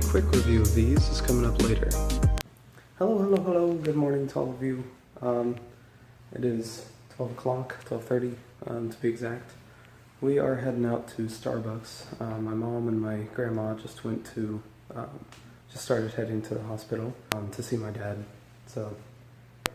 quick review of these is coming up later. Hello, good morning to all of you. It is 12 o'clock, 12:30 to be exact. We are heading out to Starbucks. My mom and my grandma just started heading to the hospital to see my dad. So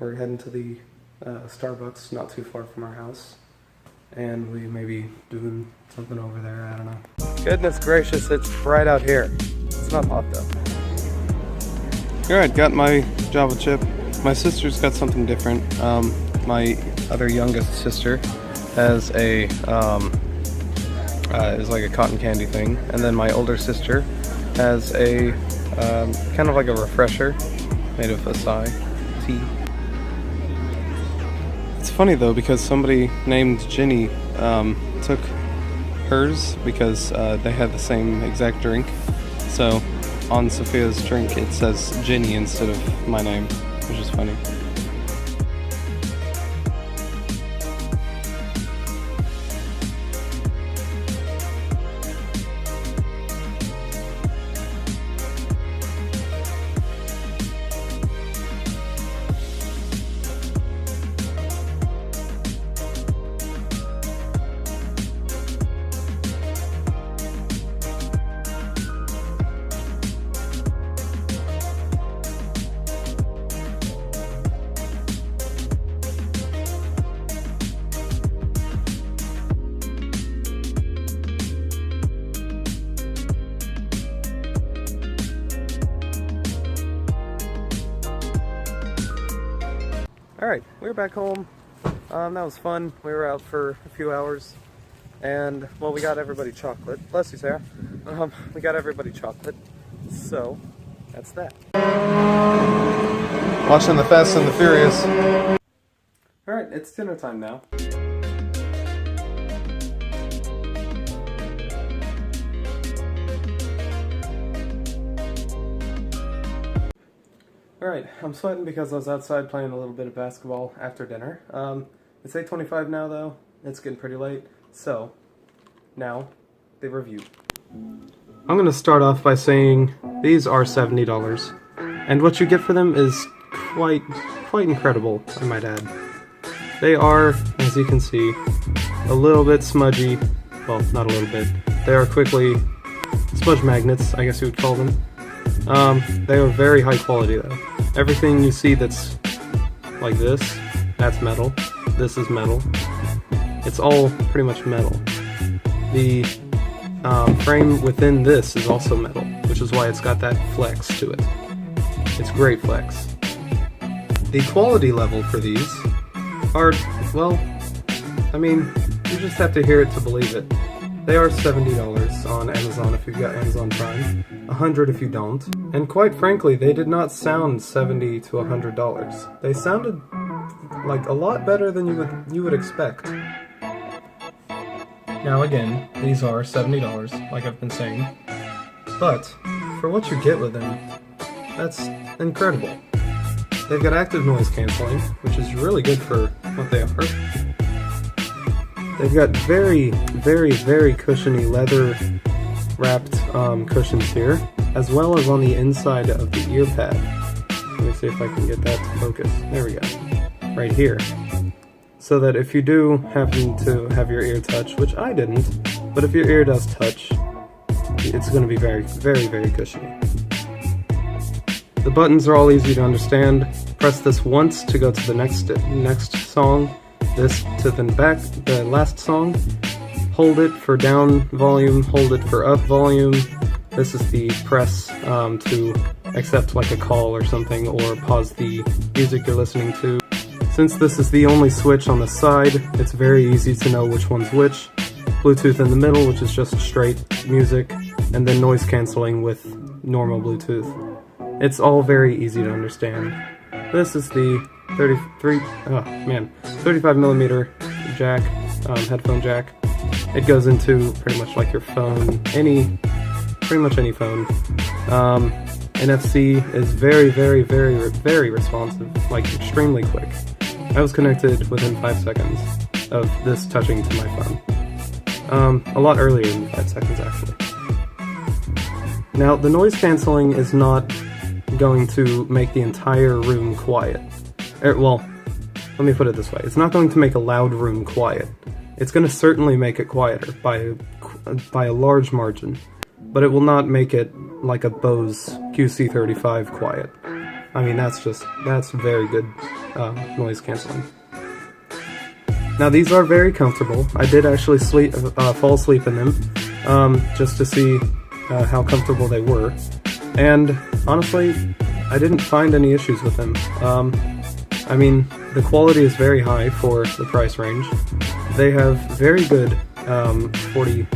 we're heading to the Starbucks not too far from our house. And we may be doing something over there, I don't know. Goodness gracious, it's bright out here. It's not hot though. Alright, got my Java chip. My sister's got something different. My other youngest sister has a, is like a cotton candy thing. And then my older sister has a, kind of like a refresher made of acai tea. It's funny though, because somebody named Ginny took hers because they had the same exact drink. So on Sophia's drink it says Ginny instead of my name, which is funny. Alright, we're back home. That was fun. We were out for a few hours. And, well, we got everybody chocolate. Bless you, Sarah. We got everybody chocolate. So, that's that. Watching the Fast and the Furious. Alright, it's dinner time now. Alright, I'm sweating because I was outside playing a little bit of basketball after dinner. It's 8:25 now though, it's getting pretty late, so now the review. I'm going to start off by saying these are $70, and what you get for them is quite incredible, I might add. They are, as you can see, a little bit smudgy, well, not a little bit, they are quickly smudge magnets, I guess you would call them. They are very high quality though. Everything you see that's like this, that's metal. This is metal. It's all pretty much metal. The frame within this is also metal, which is why it's got that flex to it. It's great flex. The quality level for these are, well, I mean, you just have to hear it to believe it. They are $70 on Amazon if you've got Amazon Prime, $100 if you don't, and quite frankly, they did not sound $70 to $100. They sounded like a lot better than you would expect. Now again, these are $70, like I've been saying, but for what you get with them, that's incredible. They've got active noise canceling, which is really good for what they are. They've got very cushiony leather-wrapped cushions here, as well as on the inside of the ear pad. Let me see if I can get that to focus. There we go. Right here. So that if you do happen to have your ear touch, which I didn't, but if your ear does touch, it's going to be very cushiony. The buttons are all easy to understand. Press this once to go to the next song. This to the last song. Hold it for down volume, hold it for up volume. This is the press to accept like a call or something, or pause the music you're listening to. Since this is the only switch on the side, it's very easy to know which one's which. Bluetooth in the middle, which is just straight music, and then noise cancelling with normal Bluetooth. It's all very easy to understand. This is the 35mm jack, headphone jack. It goes into pretty much like your phone, pretty much any phone. NFC is very responsive, like extremely quick. I was connected within 5 seconds of this touching to my phone. A lot earlier than 5 seconds actually. Now, the noise canceling is not going to make the entire room quiet. Well, let me put it this way. It's not going to make a loud room quiet. It's going to certainly make it quieter by a large margin, but it will not make it like a Bose QC35 quiet. I mean, that's very good noise canceling. Now, these are very comfortable. I did actually fall asleep in them, just to see how comfortable they were. And honestly, I didn't find any issues with them. I mean, the quality is very high for the price range. They have very good 40mm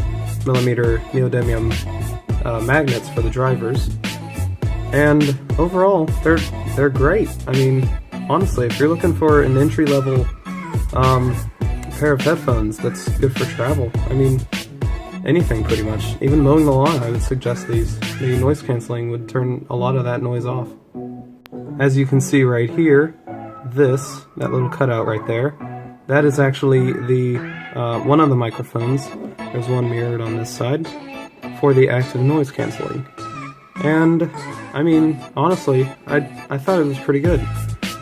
neodymium magnets for the drivers. And overall, they're great. I mean, honestly, if you're looking for an entry-level pair of headphones that's good for travel, I mean, anything pretty much. Even mowing the lawn, I would suggest these. The noise canceling would turn a lot of that noise off. As you can see right here, that little cutout right there, that is actually the one of the microphones. There's one mirrored on this side for the active noise canceling. And I mean, honestly, I thought it was pretty good.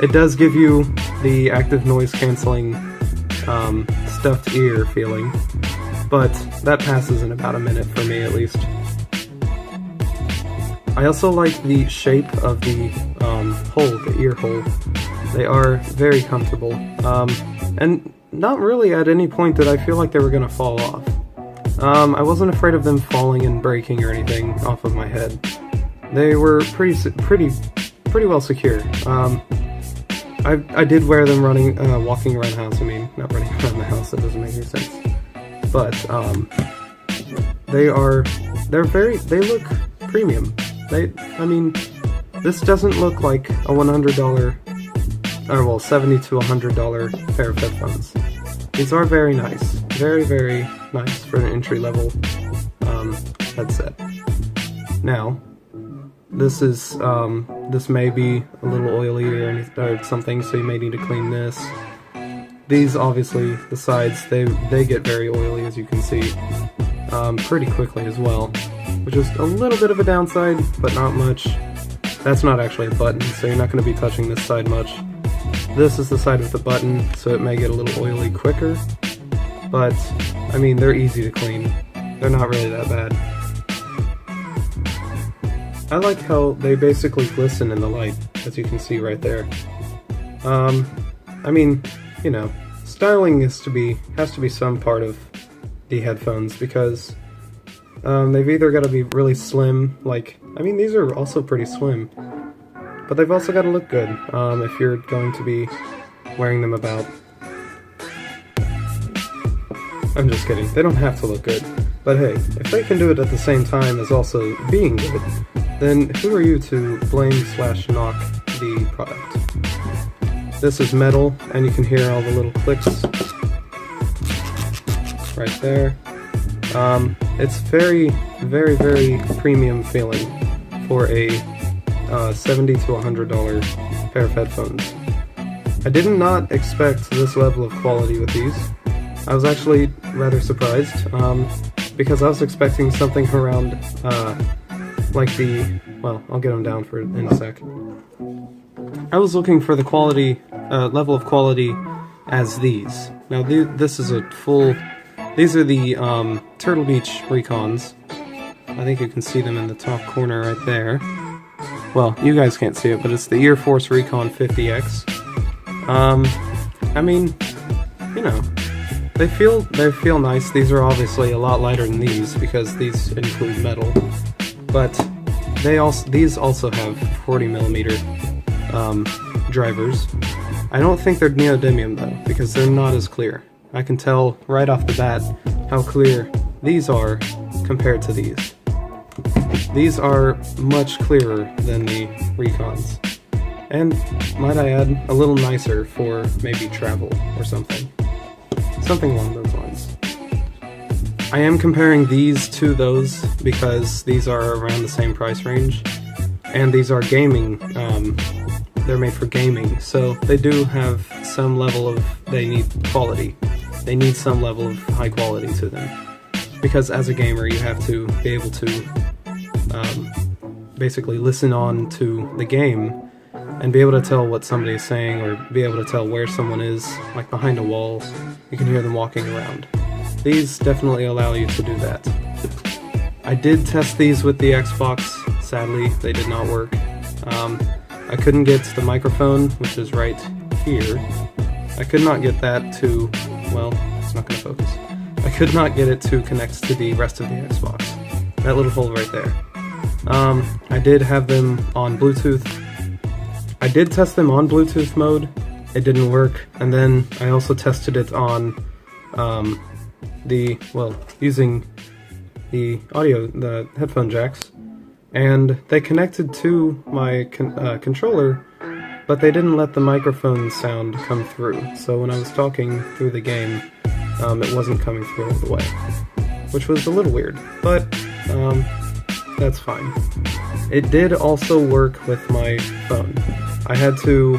It does give you the active noise canceling stuffed ear feeling, but that passes in about a minute for me at least. I also like the shape of the hole, the ear hole. They are very comfortable, and not really at any point did I feel like they were going to fall off. I wasn't afraid of them falling and breaking or anything off of my head. They were pretty well secure. I did wear them walking around the house. I mean, not running around the house, that doesn't make any sense. But they look premium. I mean, this doesn't look like a $100, or well, $70 to $100 pair of headphones. These are very nice, very nice for an entry-level headset. Now, this may be a little oily or something, so you may need to clean this. These, obviously, the sides, they get very oily, as you can see, pretty quickly as well, which is a little bit of a downside, but not much. That's not actually a button, so you're not going to be touching this side much. This is the side with the button, so it may get a little oily quicker, but, I mean, they're easy to clean. They're not really that bad. I like how they basically glisten in the light, as you can see right there. I mean, you know, styling has to be some part of the headphones, because they've either got to be really slim, I mean, these are also pretty slim, but they've also got to look good if you're going to be wearing them about. I'm just kidding, they don't have to look good, but hey, if they can do it at the same time as also being good, then who are you to blame/knock the product? This is metal, and you can hear all the little clicks right there. It's very premium feeling for a $70 to $100 pair of headphones. I did not expect this level of quality with these. I was actually rather surprised, because I was expecting something around well, I'll get them down for it in a sec. I was looking for the quality, level of quality as these. Now this is these are the Turtle Beach Recons. I think you can see them in the top corner right there. Well, you guys can't see it, but it's the Air Force Recon 50X. I mean, you know, they feel nice. These are obviously a lot lighter than these because these include metal, but these also have 40mm drivers. I don't think they're neodymium though, because they're not as clear. I can tell right off the bat how clear these are compared to these. These are much clearer than the Recons, and might I add, a little nicer for maybe travel or something along those lines. I am comparing these to those because these are around the same price range, and these are gaming, they're made for gaming, so they do have some level of, they need quality. They need some level of high quality to them, because as a gamer you have to be able to basically listen on to the game and be able to tell what somebody's saying, or be able to tell where someone is, like behind a wall. You can hear them walking around. These definitely allow you to do that. I did test these with the Xbox. Sadly, they did not work. I couldn't get the microphone, which is right here. I could not get that to, well, it's not going to focus. I could not get it to connect to the rest of the Xbox. That little hole right there. I did have them on Bluetooth. I did test them on Bluetooth mode. It didn't work. And then I also tested it on using the audio, the headphone jacks. And they connected to my controller, but they didn't let the microphone sound come through. So when I was talking through the game, it wasn't coming through all the way, which was a little weird, but that's fine. It did also work with my phone. I had to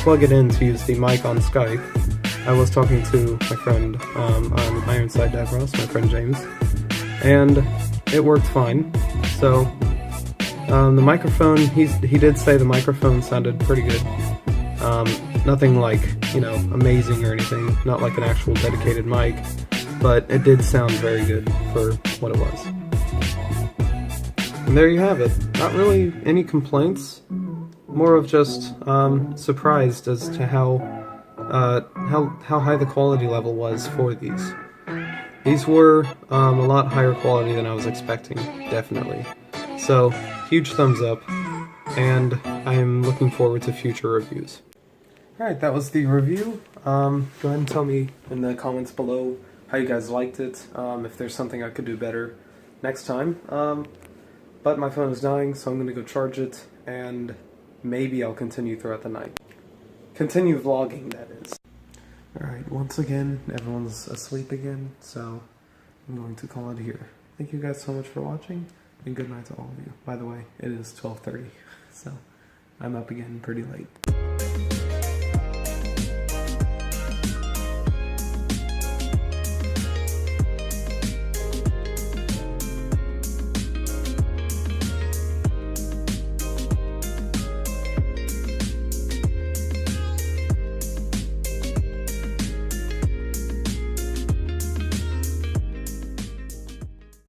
plug it in to use the mic on Skype. I was talking to my friend on Ironside Davros, my friend James, and it worked fine. So the microphone, he did say the microphone sounded pretty good. Nothing like, amazing or anything, not like an actual dedicated mic, but it did sound very good for what it was. And there you have it. Not really any complaints, more of just surprised as to how high the quality level was for these. These were a lot higher quality than I was expecting, definitely. So, huge thumbs up, and I am looking forward to future reviews. Alright, that was the review. Go ahead and tell me in the comments below how you guys liked it, if there's something I could do better next time. But my phone is dying, so I'm going to go charge it, and maybe I'll continue throughout the night. Continue vlogging, that is. Alright, once again, everyone's asleep again, so I'm going to call it here. Thank you guys so much for watching, and good night to all of you. By the way, it is 12:30, so I'm up again pretty late.